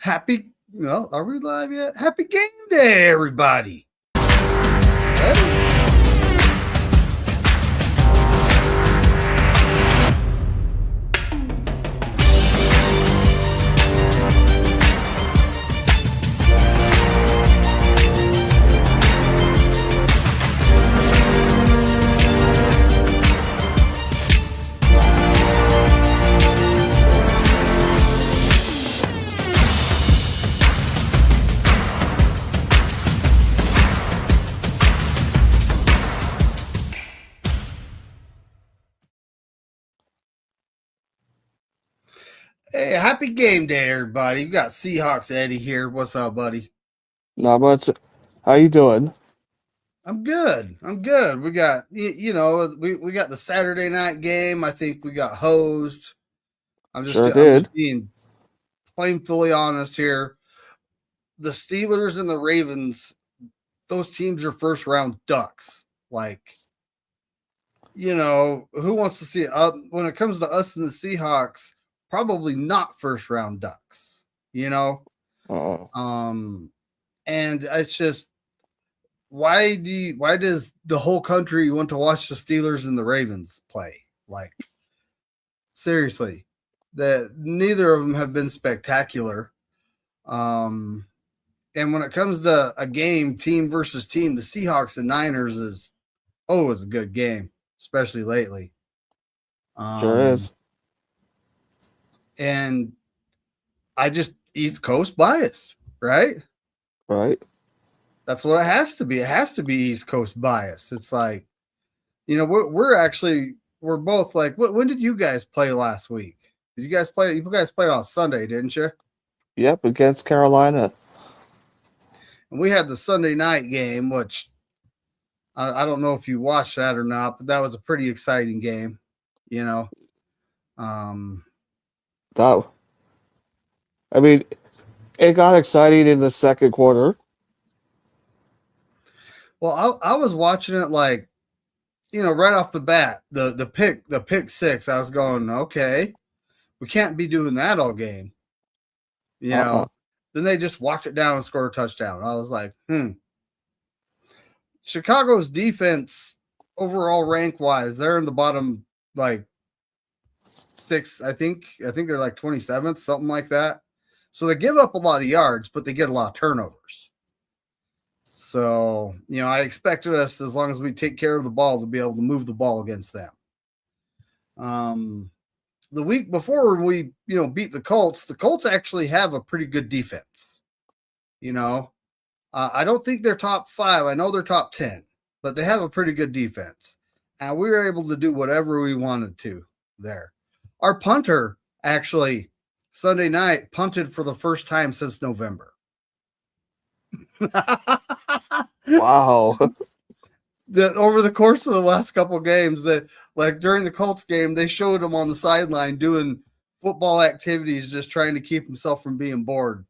Are we live yet? Happy game day, everybody. Hey. Hey, happy game day, everybody. We got Seahawks Eddie here. What's up, buddy? Not much. How you doing? I'm good. We got we got the Saturday night game. I think we got hosed. I'm Sure just did. being plainly honest here. The Steelers and the Ravens, those teams are first round ducks. Like, who wants to see it? When it comes to us and the Seahawks, probably not first round ducks. Oh, And it's just why does the whole country want to watch the Steelers and the Ravens play? Like, seriously, that neither of them have been spectacular. And when it comes to a game, team versus team, the Seahawks and Niners is always a good game, especially lately. sure is. And I just East Coast bias, right? Right. That's what it has to be. It has to be East Coast bias. It's like, we're both like, when did you guys play last week? Did you guys play? You guys played on Sunday, didn't you? Yep, against Carolina. And we had the Sunday night game, which I don't know if you watched that or not, but that was a pretty exciting game. That, I mean, it got exciting in the second quarter. Well, I was watching it like, right off the bat, the pick six. I was going, okay, we can't be doing that all game. Then they just walked it down and scored a touchdown. I was like, Chicago's defense overall rank wise, they're in the bottom like six. I think they're like 27th, something like that. So they give up a lot of yards, but they get a lot of turnovers. So, I expected us, as long as we take care of the ball, to be able to move the ball against them. The week before we, beat the Colts actually have a pretty good defense. I don't think they're top 5. I know they're top 10, but they have a pretty good defense. And we were able to do whatever we wanted to there. Our punter actually Sunday night punted for the first time since November. Wow. That over the course of the last couple of games, that like during the Colts game, they showed him on the sideline doing football activities, just trying to keep himself from being bored.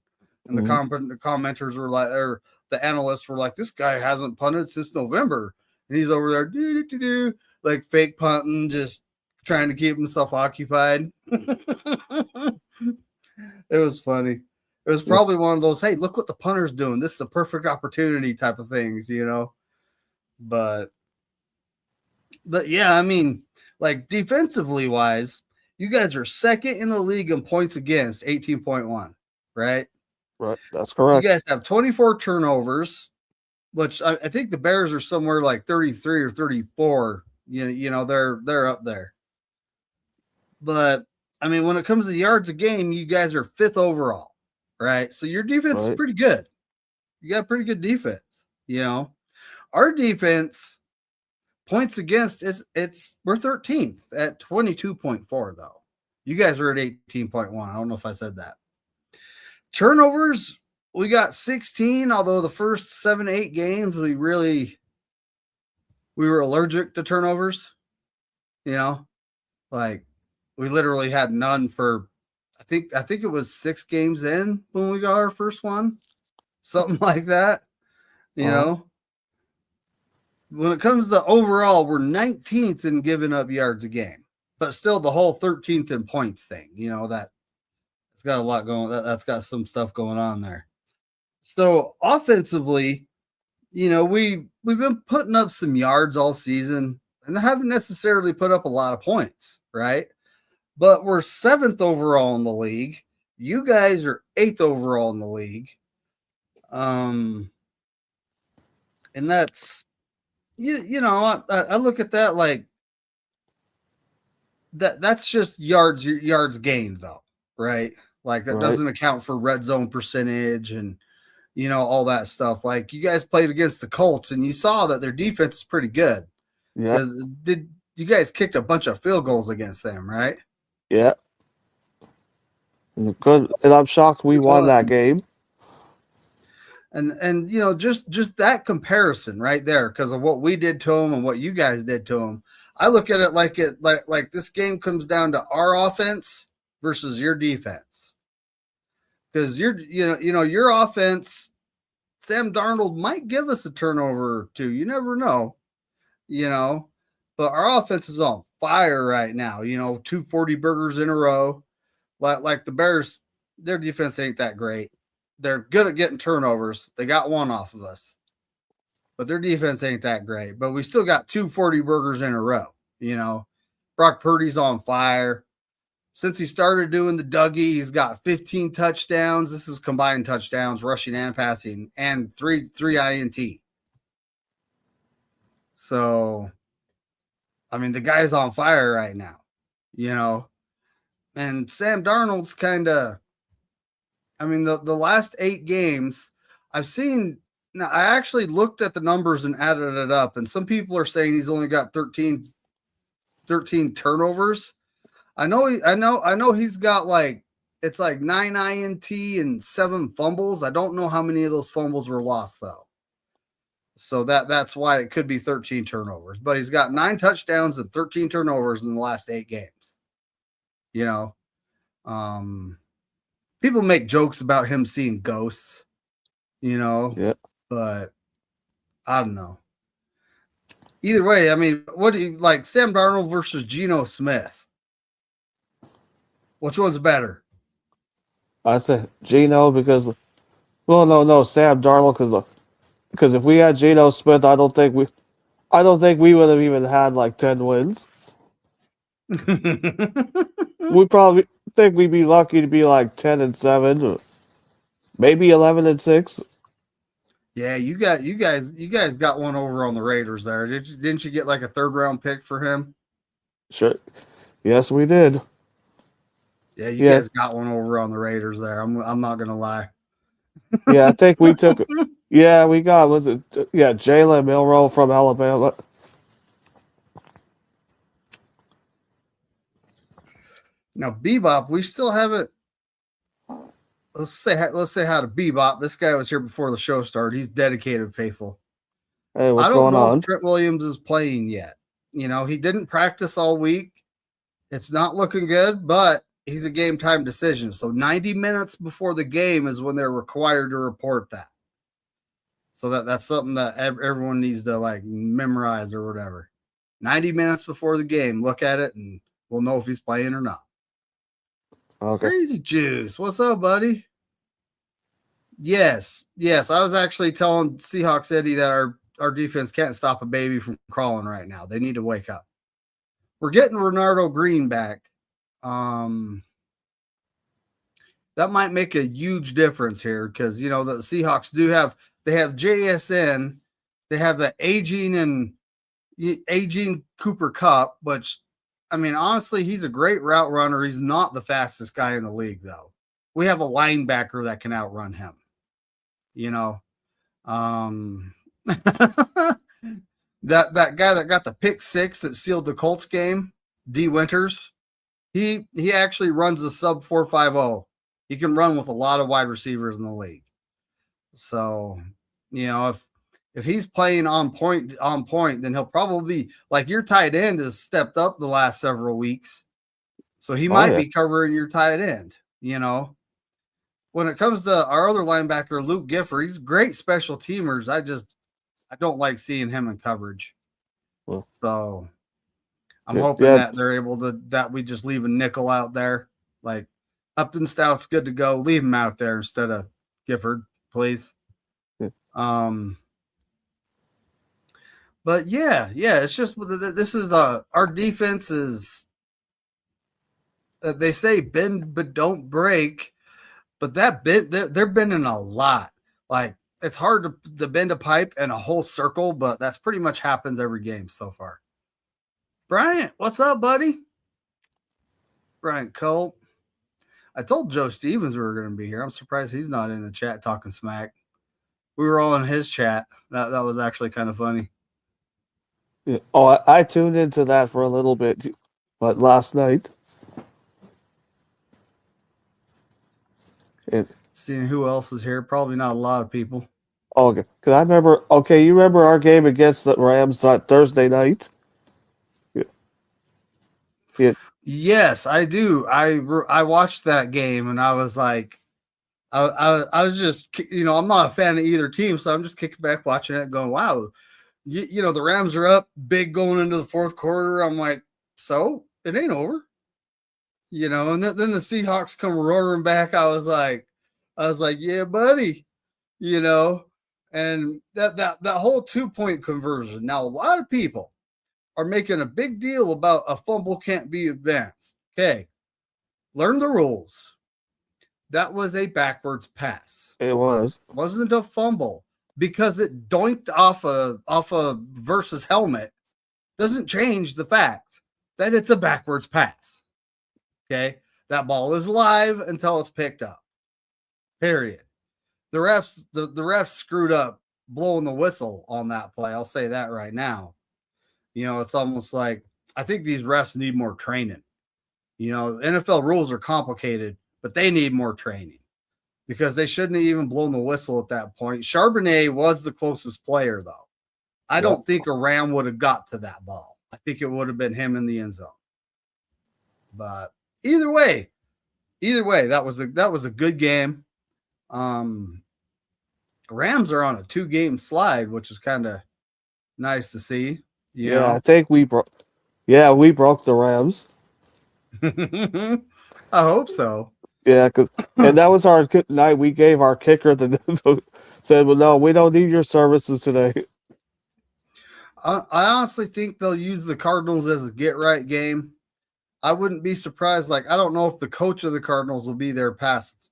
And the commenters were like, or the analysts were like, this guy hasn't punted since November. And he's over there, like fake punting, just trying to keep himself occupied. It was funny. It was probably one of those, hey, look what the punter's doing. This is a perfect opportunity type of things, But yeah, I mean, like defensively wise, you guys are second in the league in points against, 18.1, right? Right, that's correct. You guys have 24 turnovers, which I think the Bears are somewhere like 33 or 34. They're up there. But I mean, when it comes to yards a game, you guys are 5th overall, right? So your defense is pretty good. You got pretty good defense. Our defense points against we're 13th at 22.4 though. You guys are at 18.1. I don't know if I said that. Turnovers, we got 16, although the first 7-8 games we were allergic to turnovers. Like we literally had none for I think it was 6 games in when we got our first one. Something like that. When it comes to overall, we're 19th in giving up yards a game, but still the whole 13th in points thing, that's It's got a lot going. That's got some stuff going on there. So offensively, we've been putting up some yards all season, and haven't necessarily put up a lot of points, right? But we're 7th overall in the league. You guys are 8th overall in the league. And that's I look at that like that's just yards gained though, right? Like that doesn't account for red zone percentage and all that stuff. Like you guys played against the Colts and you saw that their defense is pretty good. Yeah. Because you guys kicked a bunch of field goals against them, right? Yeah. Good. And I'm shocked we won that game. And just that comparison right there, because of what we did to them and what you guys did to them, I look at it like this game comes down to our offense versus your defense. Because your offense, Sam Darnold might give us a turnover or two. You never know, but our offense is on fire right now. 240 burgers in a row. Like the Bears, their defense ain't that great. They're good at getting turnovers. They got one off of us, but their defense ain't that great. But we still got 240 burgers in a row. Brock Purdy's on fire. Since he started doing the Dougie, he's got 15 touchdowns. This is combined touchdowns, rushing and passing, and three INT. So, I mean, the guy's on fire right now, and Sam Darnold's kind of, I mean, the last 8 games I've seen. Now, I actually looked at the numbers and added it up, and some people are saying he's only got 13 turnovers. I know he's got it's like 9 INT and 7 fumbles. I don't know how many of those fumbles were lost though. So that's why it could be 13 turnovers. But he's got 9 touchdowns and 13 turnovers in the last 8 games. People make jokes about him seeing ghosts, Yeah. but I don't know. Either way, I mean, what do you like, Sam Darnold versus Geno Smith? Which one's better? I think Geno because, well, no, Sam Darnold because if we had Geno Smith, I don't think we would have even had like 10 wins. We probably think we'd be lucky to be like 10-7, maybe 11-6. Yeah, you guys got one over on the Raiders there. Didn't you get like a 3rd round pick for him? Sure. Yes, we did. Yeah, you guys got one over on the Raiders there. I'm not gonna lie. Yeah, I think we took it. Yeah, we got Jalen Milroe from Alabama. Now Bebop, we still haven't. Let's say hi to Bebop. This guy was here before the show started. He's dedicated, faithful. Hey, what's I don't going know on? if Trent Williams is playing yet. He didn't practice all week. It's not looking good, but he's a game time decision. So 90 minutes before the game is when they're required to report that. So that's something that everyone needs to like memorize or whatever. 90 minutes before the game, look at it and we'll know if he's playing or not. Okay. Crazy Juice, what's up, buddy? Yes. I was actually telling Seahawks Eddie that our defense can't stop a baby from crawling right now. They need to wake up. We're getting Renardo Green back. That might make a huge difference here because the Seahawks have JSN, they have the aging Cooper Kupp, which I mean honestly he's a great route runner. He's not the fastest guy in the league though. We have a linebacker that can outrun him. That guy that got the pick 6 that sealed the Colts game, D Winters. He actually runs a sub 4.50. He can run with a lot of wide receivers in the league. So, if he's playing on point, then he'll probably like your tight end has stepped up the last several weeks. So he might be covering your tight end, When it comes to our other linebacker, Luke Gifford, he's great special teamers. I don't like seeing him in coverage. Well, so I'm hoping that they're able to, that we just leave a nickel out there. Like Upton Stout's good to go. Leave him out there instead of Gifford, please. Yeah. But yeah, it's just this is our defense is. They say bend but don't break, but that bit they're bending a lot. Like it's hard to bend a pipe in a whole circle, but that's pretty much happens every game so far. Bryant, what's up, buddy? Bryant Colt. I told Joe Stevens we were going to be here. I'm surprised he's not in the chat talking smack. We were all in his chat. That was actually kind of funny. Yeah. Oh, I tuned into that for a little bit, but last night. Seeing who else is here, probably not a lot of people. Okay, because I remember. Okay, you remember our game against the Rams that Thursday night? Yeah. Yes, I do. I watched that game and I was like, I was just, I'm not a fan of either team, so I'm just kicking back watching it, going, wow, the Rams are up big going into the fourth quarter. I'm like, so it ain't over, and then the Seahawks come roaring back. I was like, yeah, buddy, and that whole 2-point conversion. Now, a lot of people are making a big deal about a fumble can't be advanced. Okay, learn the rules. That was a backwards pass. It was. It wasn't a fumble because it doinked off a versus helmet. Doesn't change the fact that it's a backwards pass. Okay, that ball is live until it's picked up. Period. The refs screwed up blowing the whistle on that play. I'll say that right now. It's almost like I think these refs need more training. NFL rules are complicated, but they need more training because they shouldn't have even blown the whistle at that point. Charbonnet was the closest player, though. I don't think a Ram would have got to that ball. I think it would have been him in the end zone. But either way, that was a good game. Rams are on a 2-game slide, which is kind of nice to see. I think we broke. Yeah, we broke the Rams. I hope so. Yeah, and that was our night. We gave our kicker said, "Well, no, we don't need your services today." I honestly think they'll use the Cardinals as a get right game. I wouldn't be surprised. Like, I don't know if the coach of the Cardinals will be there past,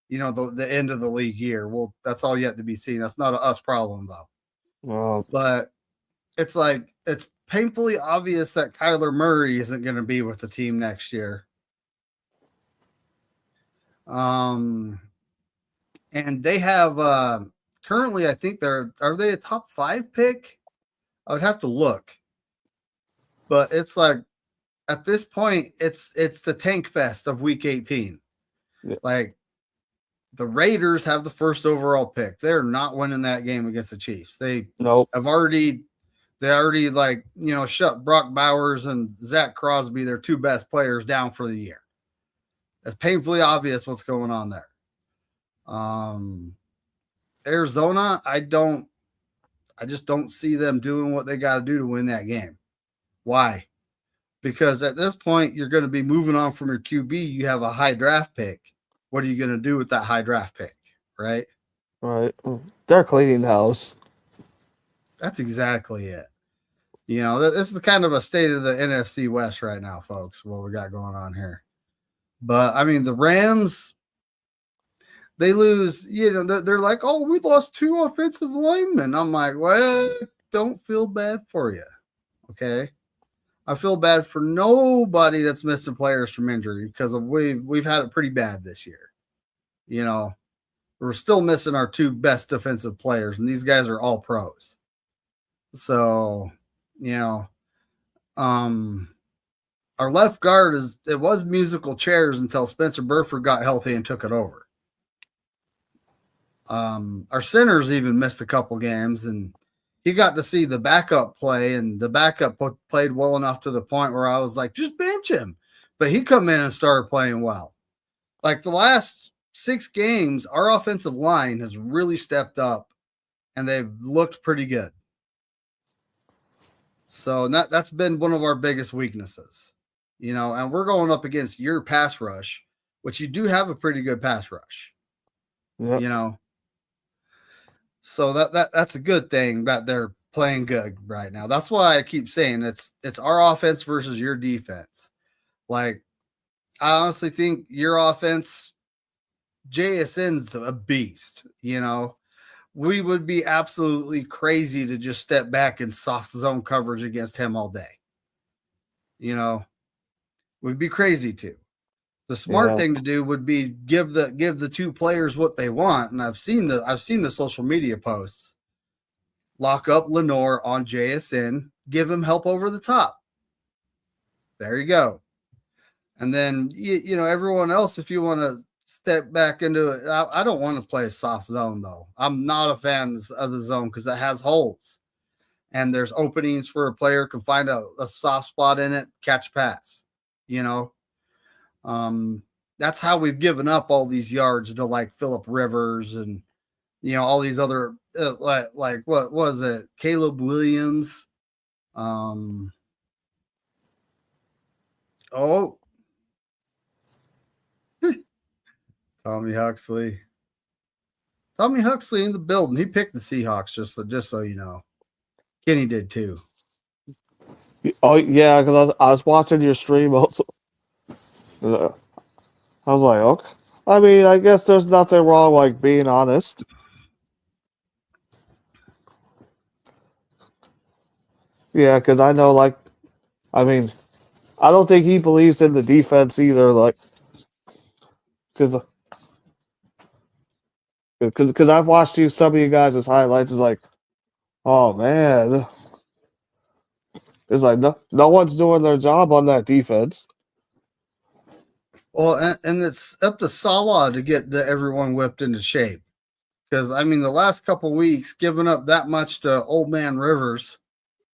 the end of the league year. Well, that's all yet to be seen. That's not a us problem, though. But it's like, it's painfully obvious that Kyler Murray isn't going to be with the team next year. And they have currently, I think are they a top 5 pick? I would have to look. But it's like, at this point, it's the tank fest of week 18. Yeah. Like, the Raiders have the first overall pick. They're not winning that game against the Chiefs. They already shut Brock Bowers and Zach Crosby, their 2 best players, down for the year. It's painfully obvious what's going on there. Arizona, I just don't see them doing what they got to do to win that game. Why? Because at this point, you're going to be moving on from your QB. You have a high draft pick. What are you going to do with that high draft pick? Right? Right. They're cleaning house. That's exactly it. This is kind of a state of the NFC West right now, folks, what we got going on here. But, I mean, the Rams, they lose, they're like, oh, we lost 2 offensive linemen. I'm like, well, don't feel bad for you. Okay? I feel bad for nobody that's missing players from injury because we've had it pretty bad this year. We're still missing our 2 best defensive players, and these guys are all pros. So, our left guard was musical chairs until Spencer Burford got healthy and took it over. Our centers even missed a couple games, and he got to see the backup play, and the backup played well enough to the point where I was like, just bench him. But he come in and started playing well. Like the last 6 games, our offensive line has really stepped up, and they've looked pretty good. So that's been one of our biggest weaknesses, and we're going up against your pass rush, which you do have a pretty good pass rush. Yep. You know, so that's a good thing that they're playing good right now. That's why I keep saying it's our offense versus your defense. Like, I honestly think your offense, JSN's a beast. You know, we would be absolutely crazy to just step back in soft zone coverage against him all day. You know, we'd be crazy to. The smart Yeah. thing to do would be give the two players what they want, and I've seen the social media posts. Lock up Lenore on JSN, give him help over the top. There you go. And then you know, everyone else, if you want to step back into it, I don't want to play a soft zone though. I'm not a fan of the zone because it has holes, and there's openings for a player can find a soft spot in it, catch pass. You know, that's how we've given up all these yards to like Phillip Rivers and you know all these other like what was it, Caleb Williams, oh Tommy Huxley. Tommy Huxley in the building. He picked the Seahawks, just so you know. Kenny did too. Oh yeah, because I was watching your stream also. I was like, okay. I mean, I guess there's nothing wrong like being honest. Yeah, because I know, like, I mean, I don't think he believes in the defense either. Like, because I've watched some of you guys' highlights. It's like, oh man, it's like no one's doing their job on that defense. Well, and it's up to Salah to get everyone whipped into shape. Because I mean, the last couple weeks, giving up that much to Old Man Rivers,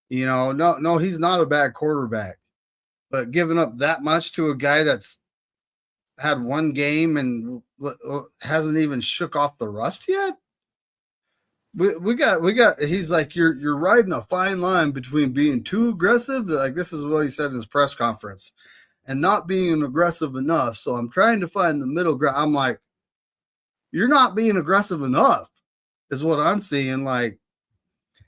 you know, no, he's not a bad quarterback, but giving up that much to a guy that's had one game and hasn't even shook off the rust yet. We got. He's like, you're riding a fine line between being too aggressive. Like, this is what he said in his press conference, and not being aggressive enough. So I'm trying to find the middle ground. I'm like, you're not being aggressive enough, is what I'm seeing. Like,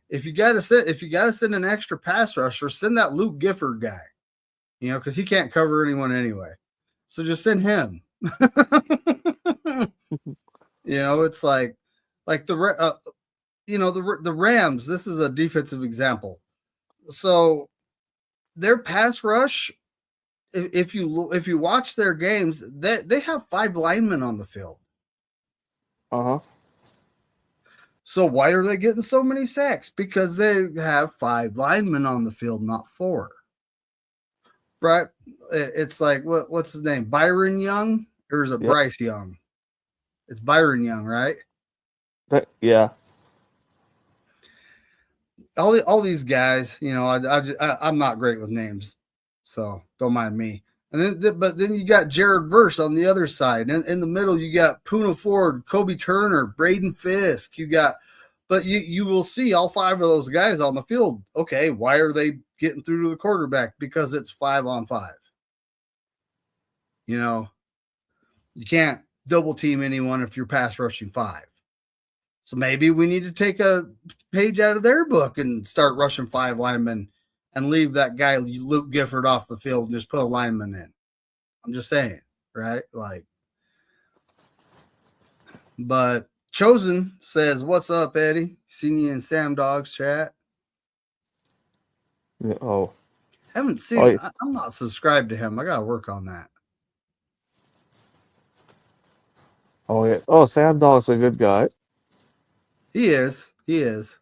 if you gotta send an extra pass rusher, send that Luke Gifford guy, you know, because he can't cover anyone anyway. So just send him. You know, it's like the you know, the Rams. This is a defensive example. So their pass rush, if you watch their games, they have 5 linemen on the field. Uh-huh. So why are they getting so many sacks? Because they have 5 linemen on the field, not 4. Right? It's like what's his name? Byron Young, or is it Yep. Bryce Young? It's Byron Young, right? Yeah. All these guys, you know, I'm not great with names, so don't mind me. And then you got Jared Verse on the other side, and in the middle you got Puna Ford, Kobe Turner, Braden Fisk. But you will see all 5 of those guys on the field. Okay, why are they getting through to the quarterback? Because it's 5-on-5. You know, you can't double team anyone if you're pass rushing 5. So maybe we need to take a page out of their book and start rushing 5 linemen and leave that guy Luke Gifford off the field and just put a lineman in. I'm just saying, right? Like, but Chosen says, "What's up, Eddie? Seen you in Sam Dog's chat." Yeah. Oh. Haven't seen. Oh, yeah. I'm not subscribed to him. I gotta work on that. Oh yeah. Oh, Sam Dog's a good guy. He is. He is.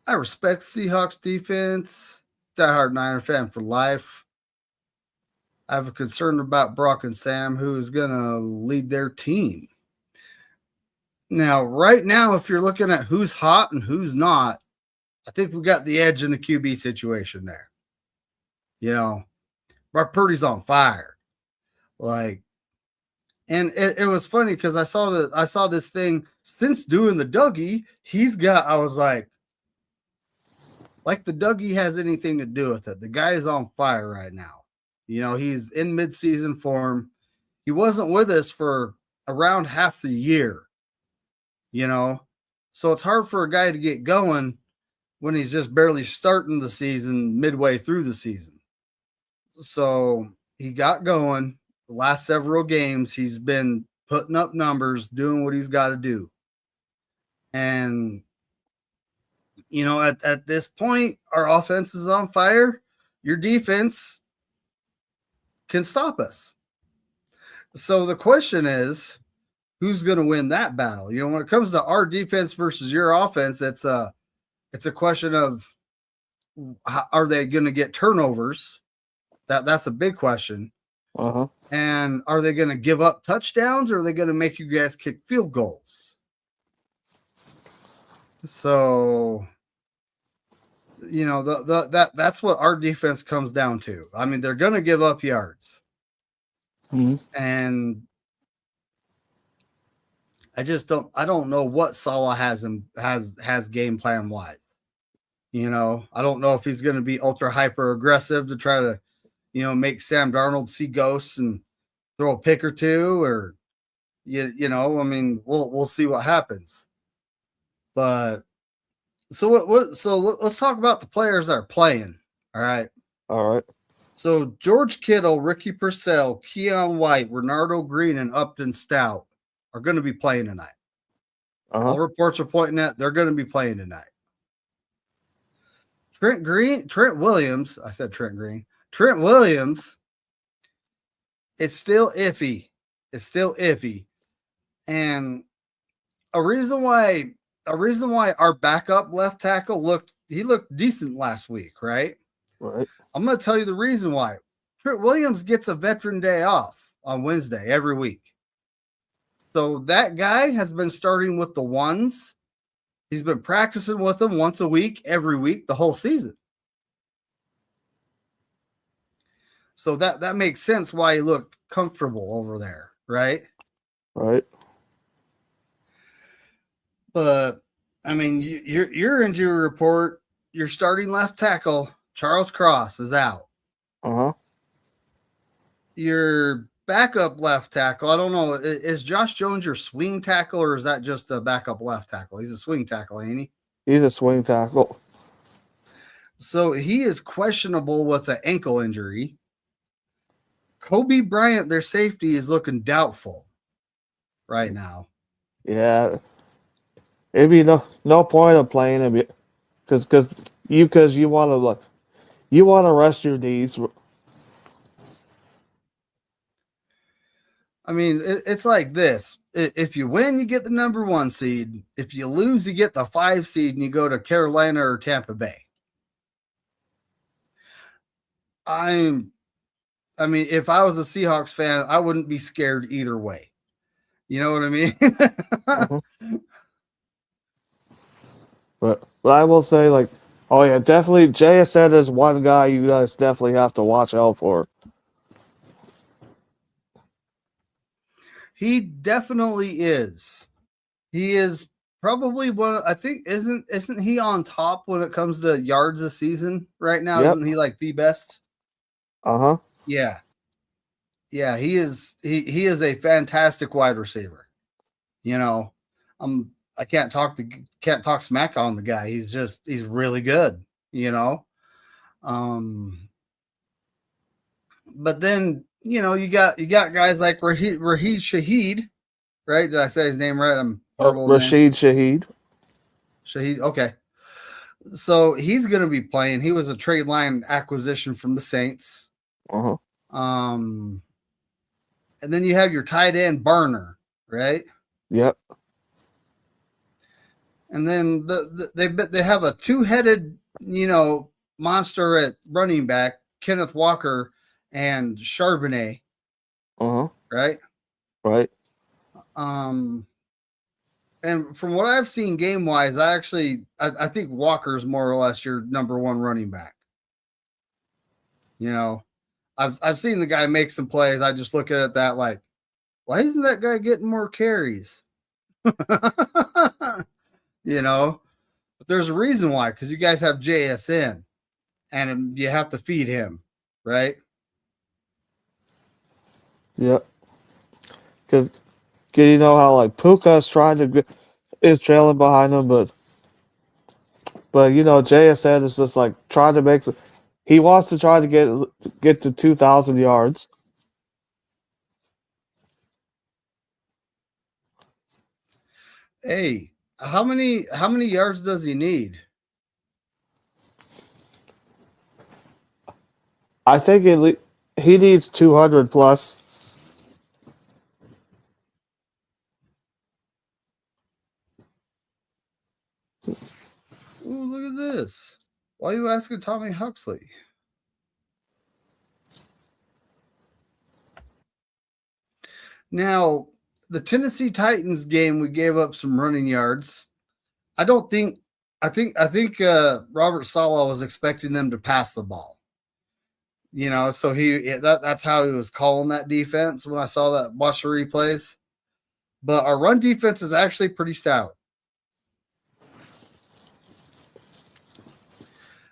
I respect Seahawks defense. Diehard Niner fan for life. I have a concern about Brock and Sam, who is going to lead their team. Now, right now, if you're looking at who's hot and who's not, I think we got the edge in the QB situation there. You know, Brock Purdy's on fire. Like, and it was funny because I saw this thing since doing the Dougie. I was like the Dougie has anything to do with it. The guy is on fire right now. You know, he's in midseason form. he wasn't with us for around half the year, you know? So it's hard for a guy to get going when he's just barely starting the season midway through the season. So he got going. The last several games, he's been putting up numbers, doing what he's got to do. And, you know, at this point, our offense is on fire. Your defense can stop us. So the question is, who's going to win that battle? You know, when it comes to our defense versus your offense, it's a question of are they going to get turnovers? That's a big question. Uh-huh. And are they going to give up touchdowns, or are they going to make you guys kick field goals? So, you know, that's what our defense comes down to. I mean, they're going to give up yards. Mm-hmm. And I don't know what Saleh has game plan wise. You know, I don't know if he's going to be ultra hyper aggressive to try to, you know, make Sam Darnold see ghosts and throw a pick or two, or you know, I mean, we'll see what happens. But so let's talk about the players that are playing. All right. All right. So George Kittle, Ricky Purcell, Keon White, Renardo Green, and Upton Stout are going to be playing tonight. Uh-huh. All reports are pointing at they're going to be playing tonight. Trent Williams, it's still iffy. And a reason why our backup left tackle looked decent last week, right? Right. I'm going to tell you the reason why. Trent Williams gets a veteran day off on Wednesday every week. So that guy has been starting with the ones. He's been practicing with them once a week, every week, the whole season. So that makes sense why he looked comfortable over there, right? Right. But, I mean, your injury report, your starting left tackle, Charles Cross, is out. Uh-huh. Your backup left tackle, I don't know, is Josh Jones your swing tackle, or is that just a backup left tackle? He's a swing tackle, ain't he? He's a swing tackle. So he is questionable with an ankle injury. Kobe Bryant, their safety, is looking doubtful right now. Yeah. It'd be no point of playing him because you want to rest your knees. I mean, it's like this. If you win, you get the number 1 seed. If you lose, you get the 5 seed and you go to Carolina or Tampa Bay. I mean, if I was a Seahawks fan, I wouldn't be scared either way. You know what I mean? Mm-hmm. But I will say, like, oh yeah, definitely JSN is one guy you guys definitely have to watch out for. He definitely is. He is probably one. I think isn't he on top when it comes to yards a season right now? Yep. Isn't he like the best? Uh-huh. Yeah. Yeah, he is. He is a fantastic wide receiver. You know, I can't talk smack on the guy. He's really good. You know, but then you know you got guys like Raheed Shaheed, right? Did I say his name right? I'm horrible. Rashid Shaheed. Shaheed. Okay, so he's going to be playing. He was a trade line acquisition from the Saints. Uh-huh. And then you have your tight end Barner, right? Yep. And then they have a 2-headed, you know, monster at running back, Kenneth Walker and Charbonnet. Uh-huh. Right? Right. And from what I've seen game wise, I think Walker's more or less your number 1 running back. You know, I've seen the guy make some plays. I just look at that like, why isn't that guy getting more carries? You know, but there's a reason why, because you guys have JSN and you have to feed him, right? Yep. because you know how like Puka's trying to is trailing behind him, but you know JSN is just like trying to make. He wants to try to get to 2,000 yards. Hey, how many yards does he need? I think he needs 200 plus. Ooh, look at this. Why are you asking Tommy Huxley? Now, the Tennessee Titans game, we gave up some running yards. I don't think. I think Robert Saleh was expecting them to pass the ball. So that's how he was calling that defense when I saw that watch the replays. But our run defense is actually pretty stout.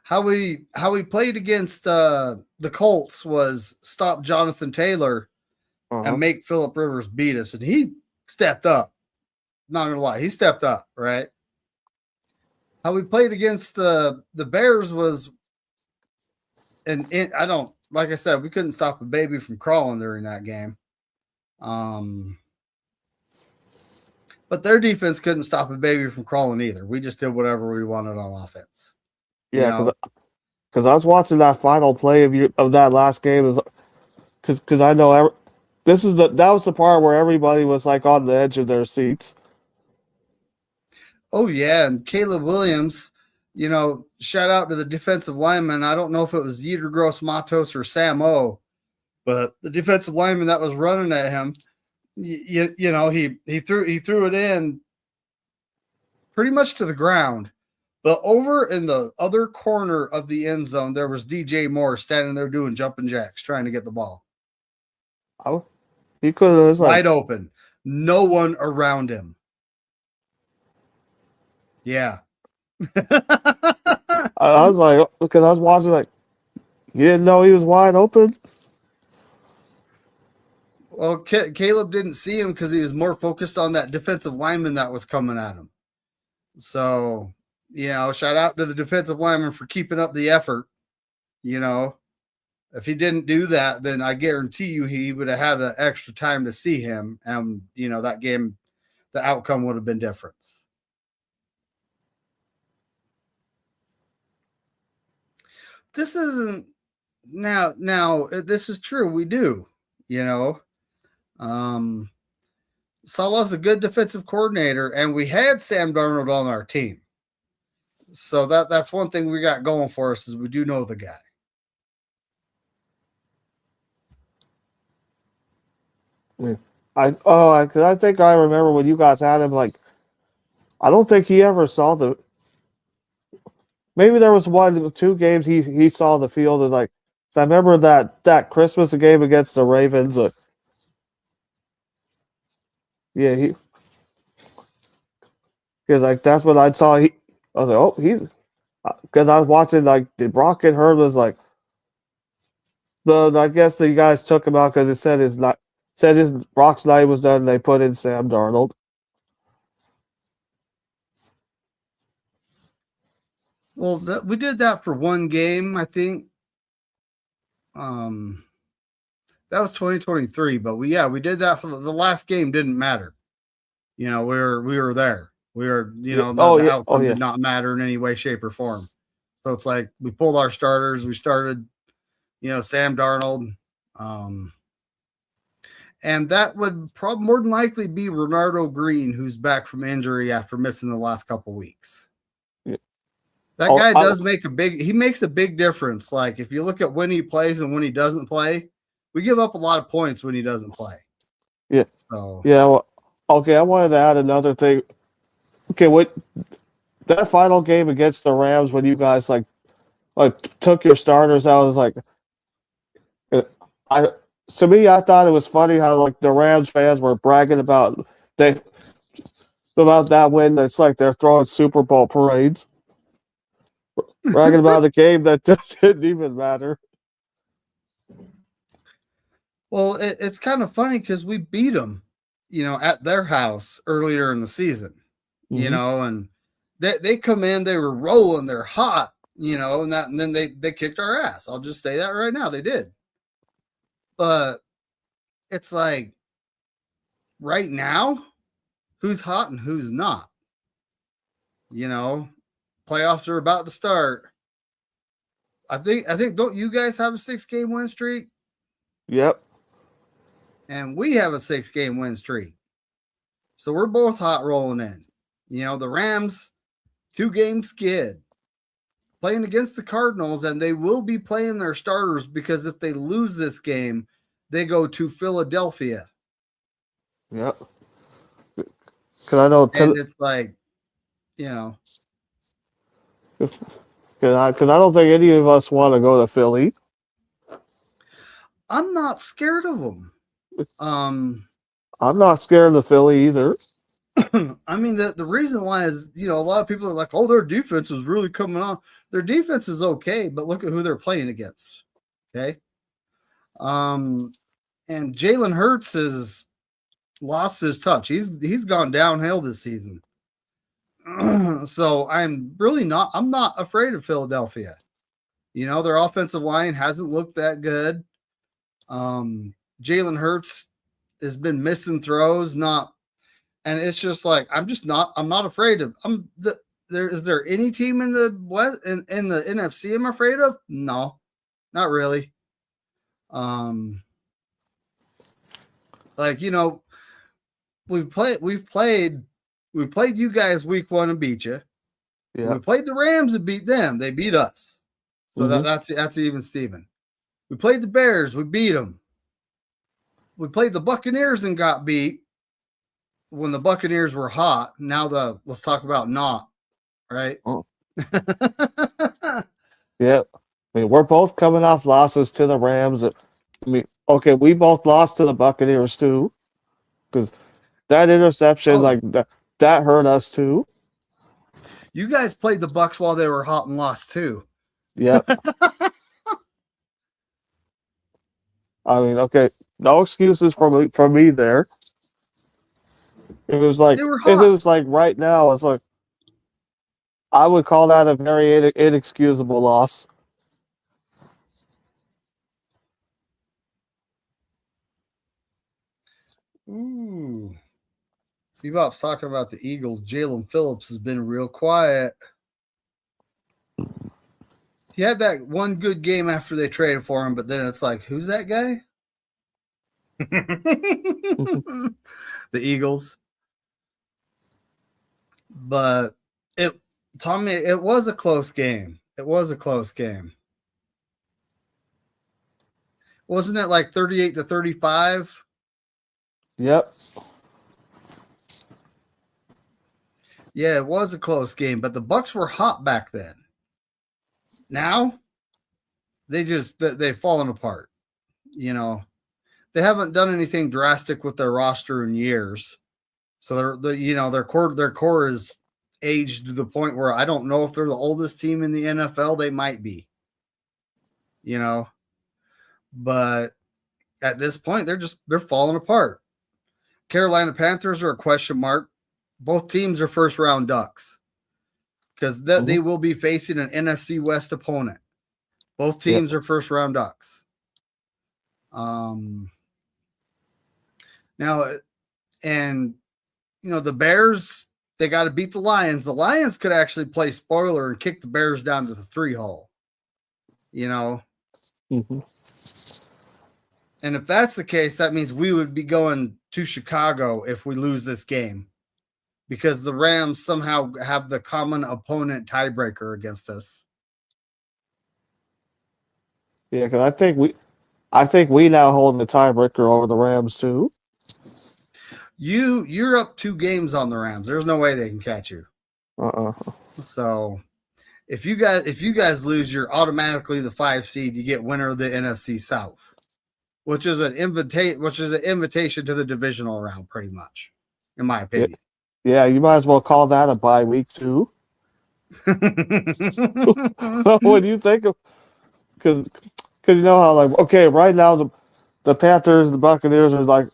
How we played against the Colts was stop Jonathan Taylor and make Phillip Rivers beat us, and he stepped up. Not gonna lie, he stepped up, right? How we played against the Bears was, and I don't like I said, we couldn't stop a baby from crawling during that game. But their defense couldn't stop a baby from crawling either. We just did whatever we wanted on offense. Yeah, because I was watching that final play of that last game, because I know that was the part where everybody was like on the edge of their seats. Oh yeah, and Caleb Williams, shout out to the defensive lineman. I don't know if it was Yetur Gross Matos or Sam O, but the defensive lineman that was running at him, he threw it in pretty much to the ground. But over in the other corner of the end zone, there was DJ Moore standing there doing jumping jacks, trying to get the ball. He could have wide open, no one around him. Yeah. I was like, because I was watching, like, you didn't know he was wide open? Well, Caleb didn't see him because he was more focused on that defensive lineman that was coming at him. So, shout out to the defensive lineman for keeping up the effort. If he didn't do that, then I guarantee you he would have had an extra time to see him. And, that game, the outcome would have been different. This isn't now this is true. We do, Salah's a good defensive coordinator, and we had Sam Darnold on our team. So that's one thing we got going for us is we do know the guy. I think I remember when you guys had him, like, I don't think he ever saw maybe there was 2 games he saw the field as like, so I remember that Christmas game against the Ravens. Because like that's what I saw. I was like, oh, he's because I was watching like did Brock get hurt? Was like I guess the guys took him out because it said his Brock's night was done. And they put in Sam Darnold. Well, we did that for one game, I think. That was 2023, but we did that for the last game. Didn't matter. We were there. We were, the outcome did not matter in any way, shape, or form. So it's like we pulled our starters. We started, Sam Darnold, and that would probably more than likely be Renardo Green, who's back from injury after missing the last couple weeks. That guy makes a big difference. Like if you look at when he plays and when he doesn't play, we give up a lot of points when he doesn't play. Yeah. So yeah. Well, okay. I wanted to add another thing. Okay, what that final game against the Rams when you guys like took your starters out was like, I thought it was funny how like the Rams fans were bragging about that win. It's like they're throwing Super Bowl parades. Bragging about a game that didn't even matter. Well, it's kind of funny because we beat them. at their house earlier in the season, Mm-hmm. and they come in, they were rolling, they're hot, and then they kicked our ass. I'll just say that right now, they did. But it's like right now, who's hot and who's not? Playoffs are about to start. I think don't you guys have a 6-game win streak? Yep. And we have a 6-game win streak. So we're both hot rolling in. The Rams, 2-game skid. Playing against the Cardinals, and they will be playing their starters because if they lose this game, they go to Philadelphia. Yep. Because I know, and it's like, because I don't think any of us want to go to Philly. I'm not scared of them. I'm not scared of Philly either. I mean, the reason why is, a lot of people are like, oh, their defense is really coming on. Their defense is okay, but look at who they're playing against. Okay. And Jalen Hurts has lost his touch. He's gone downhill this season. So I'm not afraid of Philadelphia. Their offensive line hasn't looked that good. Jalen Hurts has been missing throws, and it's just like I'm not afraid of. Is there any team in the West in the NFC I'm afraid of? No, not really. We've played you guys week 1 and beat you. Yeah. We played the Rams and beat them. They beat us. So that's even Steven. We played the Bears. We beat them. We played the Buccaneers and got beat when the Buccaneers were hot. Now let's talk about not, right? Oh. Yeah. I mean, we're both coming off losses to the Rams. I mean, okay, we both lost to the Buccaneers too. Because that interception, that hurt us too. You guys played the Bucs while they were hot and lost too. Yep. I mean, okay, no excuses for me there. It was like right now, it's like I would call that a very inexcusable loss. Ooh. Bebop's talking about the Eagles. Jalen Phillips has been real quiet. He had that one good game after they traded for him, but then it's like, who's that guy? The Eagles. But Tommy, it was a close game. It was a close game. Wasn't it like 38-35? Yep. Yeah, it was a close game, but the Bucs were hot back then. Now, they've fallen apart. They haven't done anything drastic with their roster in years. So their core is aged to the point where I don't know if they're the oldest team in the NFL. They might be. But at this point, they're falling apart. Carolina Panthers are a question mark. Both teams are first round ducks because they will be facing an NFC West opponent. Both teams are first round ducks. Now, and the Bears, they got to beat the Lions. The Lions could actually play spoiler and kick the Bears down to the 3 hole. Mm-hmm. And if that's the case, that means we would be going to Chicago if we lose this game because the Rams somehow have the common opponent tiebreaker against us. Yeah, because I think we now hold the tiebreaker over the Rams too. You're up 2 games on the Rams. There's no way they can catch you. So if you guys lose, you're automatically the 5 seed. You get winner of the NFC South, which is an invitation to the divisional round, pretty much, in my opinion. Yeah, you might as well call that a bye week too. What do you think of? Because you know how right now the Panthers, the Buccaneers are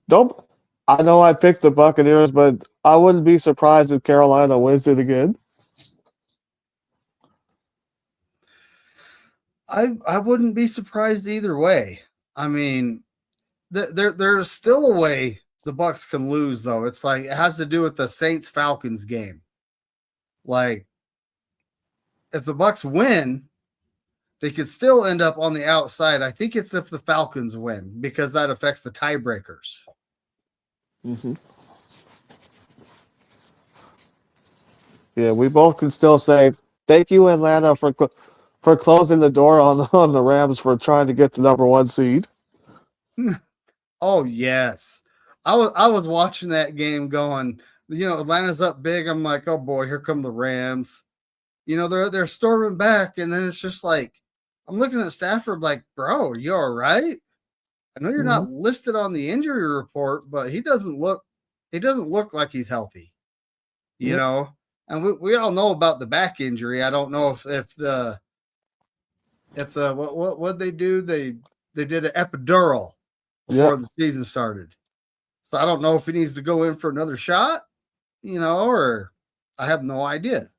don't. I know I picked the Buccaneers, but I wouldn't be surprised if Carolina wins it again. I wouldn't be surprised either way. I mean, there's still a way the Bucks can lose, though. It's like it has to do with the Saints Falcons game. Like, if the Bucks win, they could still end up on the outside. I think it's if the Falcons win because that affects the tiebreakers. Mm-hmm. Yeah, we both can still say thank you, Atlanta, for closing the door on the Rams for trying to get the number 1 seed. Oh yes, I was watching that game going. Atlanta's up big. I'm like, oh boy, here come the Rams. They're storming back, and then it's just like I'm looking at Stafford like, bro, are you all right? I know you're not listed on the injury report, but he doesn't look like he's healthy. You know, and we all know about the back injury. I don't know if the what they do, they did an epidural before the season started. So I don't know if he needs to go in for another shot, or I have no idea,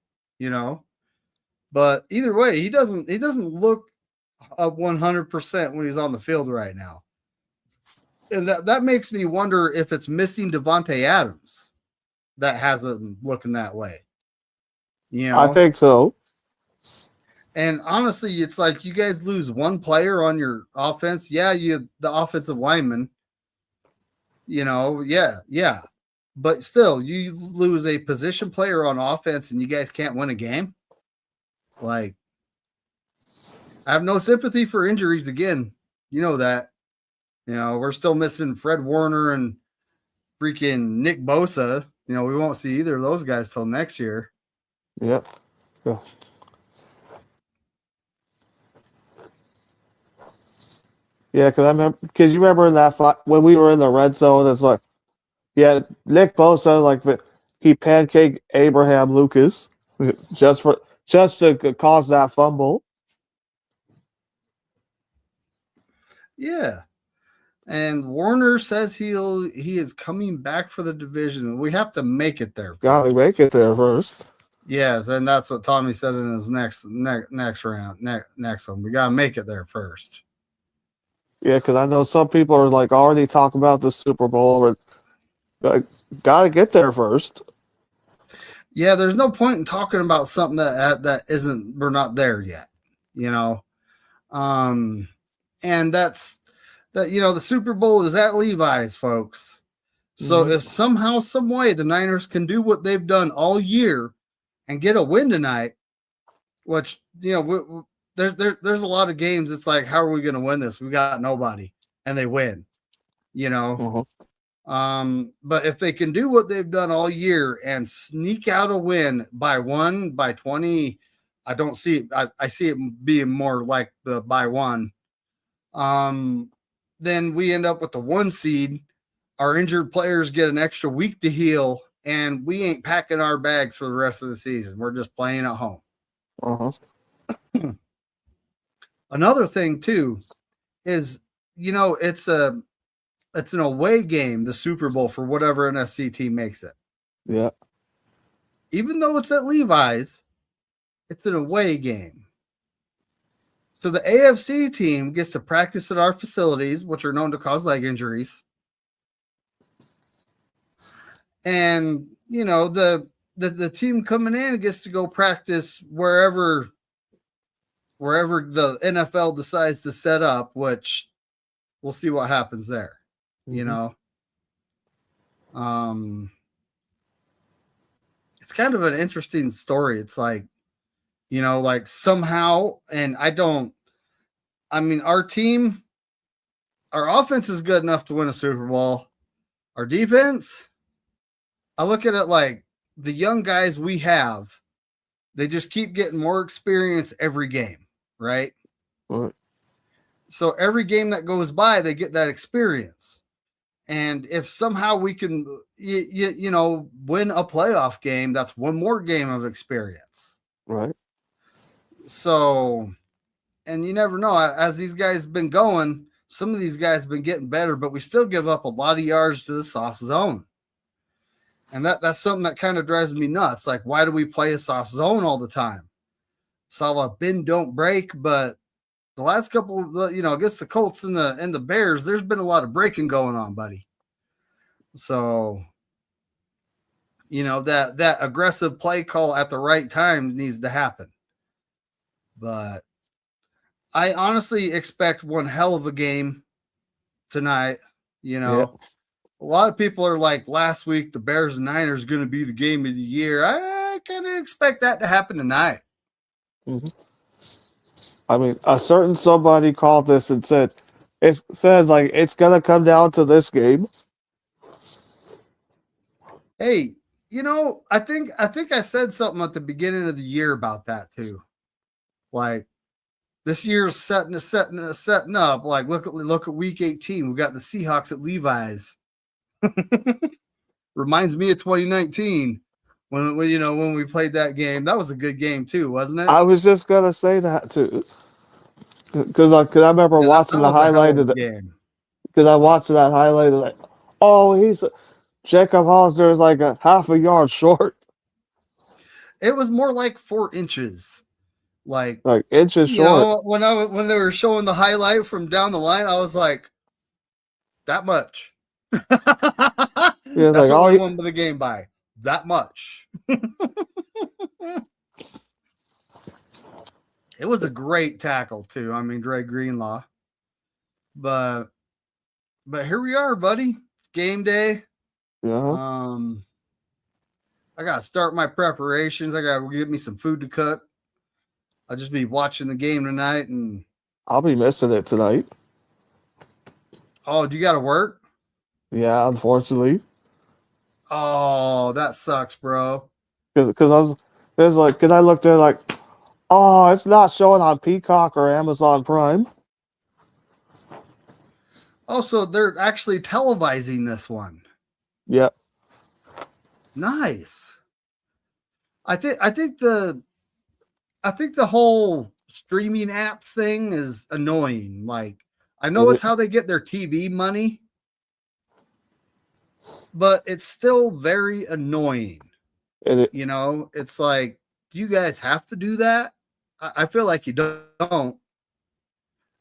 But either way, he doesn't look up 100% when he's on the field right now. And that makes me wonder if it's missing Devontae Adams that has him looking that way. I think so. And honestly, it's like you guys lose one player on your offense. Yeah, the offensive lineman. Yeah. But still, you lose a position player on offense and you guys can't win a game. Like, I have no sympathy for injuries again. You know that. We're still missing Fred Warner and freaking Nick Bosa. We won't see either of those guys till next year. Yep. Yeah. Yeah, because you remember in that fight when we were in the red zone, it's like, yeah, Nick Bosa, like he pancaked Abraham Lucas just to cause that fumble. Yeah. And Warner says he is coming back for the division. We have to make it there. Gotta make it there first. Yes, and that's what Tommy said in his next round, next one. We gotta make it there first. Yeah, because I know some people are like already talking about the Super Bowl, but gotta get there first. Yeah, there's no point in talking about something that isn't we're not there yet, and that's that. The Super Bowl is at Levi's, folks. So if somehow, some way, the Niners can do what they've done all year and get a win tonight, which there's a lot of games. It's like, how are we going to win this? We got nobody, and they win. But if they can do what they've done all year and sneak out a win by 1, by 20, I don't see it. I see it being more like the by 1. Then we end up with the 1 seed. Our injured players get an extra week to heal, and we ain't packing our bags for the rest of the season. We're just playing at home. Another thing too is, it's an away game, the Super Bowl, for whatever NFC team makes it. Yeah. Even though it's at Levi's, it's an away game. So the AFC team gets to practice at our facilities, which are known to cause leg injuries. And, the team coming in gets to go practice wherever the NFL decides to set up, which we'll see what happens there. It's kind of an interesting story. It's like, like somehow, and our team, our offense is good enough to win a Super Bowl. Our defense, I look at it like the young guys we have, they just keep getting more experience every game, right? Right. So every game that goes by, they get that experience. And if somehow we can, win a playoff game, that's one more game of experience. Right. So, and you never know. As these guys been going, some of these guys have been getting better, but we still give up a lot of yards to the soft zone. And that's something that kind of drives me nuts. Like, why do we play a soft zone all the time? Saw a bend don't break, but the last couple, against the Colts and the Bears, there's been a lot of breaking going on, buddy. So, that aggressive play call at the right time needs to happen. But I honestly expect one hell of a game tonight. Yeah. A lot of people are like, last week, the Bears and Niners going to be the game of the year. I kind of expect that to happen tonight. Mm-hmm. I mean, a certain somebody called this and said, it says like it's going to come down to this game. Hey, I think I said something at the beginning of the year about that too. Like, this year's setting up. Like, look at week 18. We got the Seahawks at Levi's. Reminds me of 2019 when we played that game. That was a good game too, wasn't it? I was just gonna say that too, because I remember watching the highlight of the game. Because I watched that highlight of like, he's Jacob Hollister is like a half a yard short. It was more like 4 inches. Like inches short. When they were showing the highlight from down the line, I was like, that much. Yeah, that's what we won the game by. That much. It was a great tackle too. I mean, Dre Greenlaw. But here we are, buddy. It's game day. Yeah. I gotta start my preparations. I gotta get me some food to cook. I'll just be watching the game tonight, and I'll be missing it tonight. Oh, do you gotta work? Yeah, unfortunately. Oh, that sucks, bro. Because I looked at it like, it's not showing on Peacock or Amazon Prime. Oh, so they're actually televising this one. Yep. Nice. I think the whole streaming app thing is annoying. Like, I know it's how they get their TV money, but it's still very annoying. It's like, do you guys have to do that? I feel like you don't.